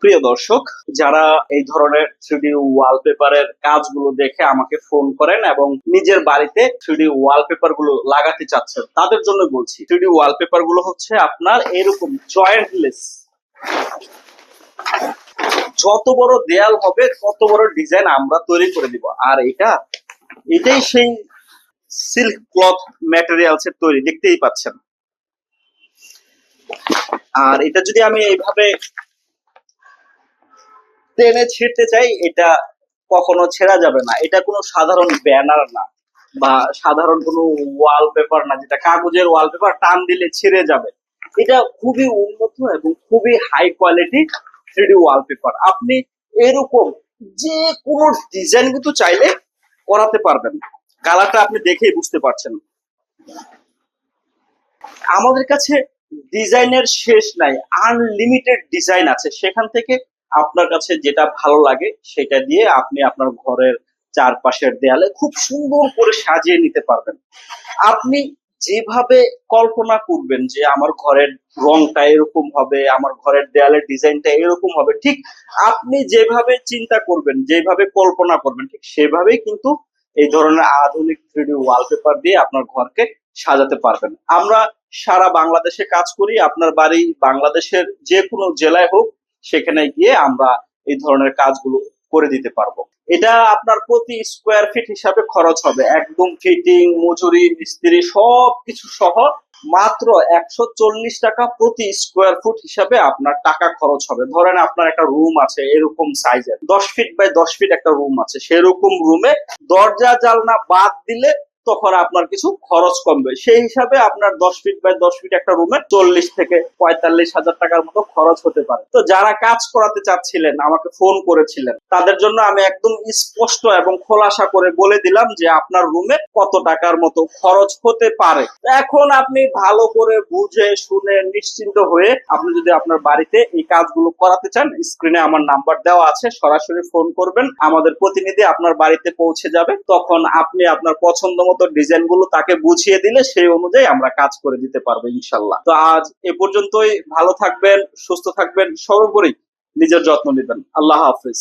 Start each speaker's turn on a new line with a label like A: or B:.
A: প্রিয় দর্শক, যারা এই ধরনের 3D ওয়ালপেপারের কাজগুলো দেখে আমাকে ফোন করেন এবং নিজের বাড়িতে 3D ওয়ালপেপার গুলো লাগাতে চাচ্ছেন, তাদের জন্য বলছি 3D ওয়ালপেপার গুলো হচ্ছে আপনার এরকম জয়েন্টলেস। যত বড় দেয়াল হবে তত বড় ডিজাইন আমরা তৈরি করে দিব। আর এটাই সেই সিল্ক ক্লথ ম্যাটেরিয়ালস এর তৈরি, দেখতেই পাচ্ছেন। আর এটা যদি আমি এইভাবে টেনে ছিঁড়তে চাই, এটা কখনো ছেঁড়া যাবে না। এটা কোনো সাধারণ ব্যানার না বা সাধারণ কোনো ওয়ালপেপার না, যেটা কাগজের ওয়ালপেপার টান দিলে ছিঁড়ে যাবে। এটা খুবই উন্নত এবং খুবই হাই কোয়ালিটি 3D ওয়ালপেপার। আপনি এরকম যে কোনো ডিজাইন কিন্তু চাইলে করাতে পারবেন। কালারটা আপনি দেখেই বুঝতে পারছেন। আমাদের কাছে ডিজাইনের শেষ নাই, আনলিমিটেড ডিজাইন আছে। সেখান থেকে আপনার কাছে যেটা ভালো লাগে সেটা দিয়ে আপনি আপনার ঘরের চারপাশের দেয়ালে খুব সুন্দর করে সাজিয়ে নিতে পারবেন। আপনি যেভাবে কল্পনা করবেন যে আমার ঘরের রংটা এরকম হবে, আমার ঘরের দেয়ালের ডিজাইনটা এরকম হবে, ঠিক আপনি যেভাবে চিন্তা করবেন, যেভাবে কল্পনা করবেন, ঠিক সেভাবেই কিন্তু এই ধরনের আধুনিক 3D ওয়ালপেপার দিয়ে আপনার ঘরকে সাজাতে পারবেন। আমরা সারা বাংলাদেশে কাজ করি। আপনার বাড়ি বাংলাদেশের যে কোনো জেলায় হোক, সেখানে গিয়ে আমরা এই ধরনের কাজগুলো করে দিতে পারবো। এটা আপনার প্রতি স্কোয়ার ফিট হিসাবে খরচ হবে, একদম ফিটিং, মজুরি, মিস্ত্রি সবকিছু সহ মাত্র 140 টাকা প্রতি স্কোয়ার ফুট হিসাবে আপনার টাকা খরচ হবে। ধরেন আপনার একটা রুম আছে এরকম সাইজের, 10 ফিট বাই 10 ফিট একটা রুম আছে, সেরকম রুমে দরজা জানলা বাদ দিলে তখন আপনার কিছু খরচ কমবে। সেই হিসাবে আপনার 10 ফিট বাই 10 ফিট একটা রুমে 40 থেকে 45 হাজার টাকার মতো খরচ হতে পারে। তো যারা কাজ করাতে চাচ্ছিলেন, আমাকে ফোন করেছিলেন, তাদের জন্য আমি একদম স্পষ্ট এবং খোলাসা করে বলে দিলাম যে আপনার রুমে কত টাকার মতো খরচ হতে পারে। এখন আপনি ভালো করে বুঝে শুনে নিশ্চিন্ত হয়ে আপনি যদি আপনার বাড়িতে এই কাজগুলো করাতে চান, স্ক্রিনে আমার নাম্বার দেওয়া আছে, সরাসরি ফোন করবেন, আমাদের প্রতিনিধি আপনার বাড়িতে পৌঁছে যাবে। তখন আপনি আপনার পছন্দ মতো ডিজাইন গুলো তাকে বুঝিয়ে দিলে সেই অনুযায়ী আমরা কাজ করে দিতে পারবো ইনশাল্লাহ। তো আজ এ পর্যন্তই। ভালো থাকবেন, সুস্থ থাকবেন, সর্বোপরি নিজের যত্ন নেবেন। আল্লাহ হাফিজ।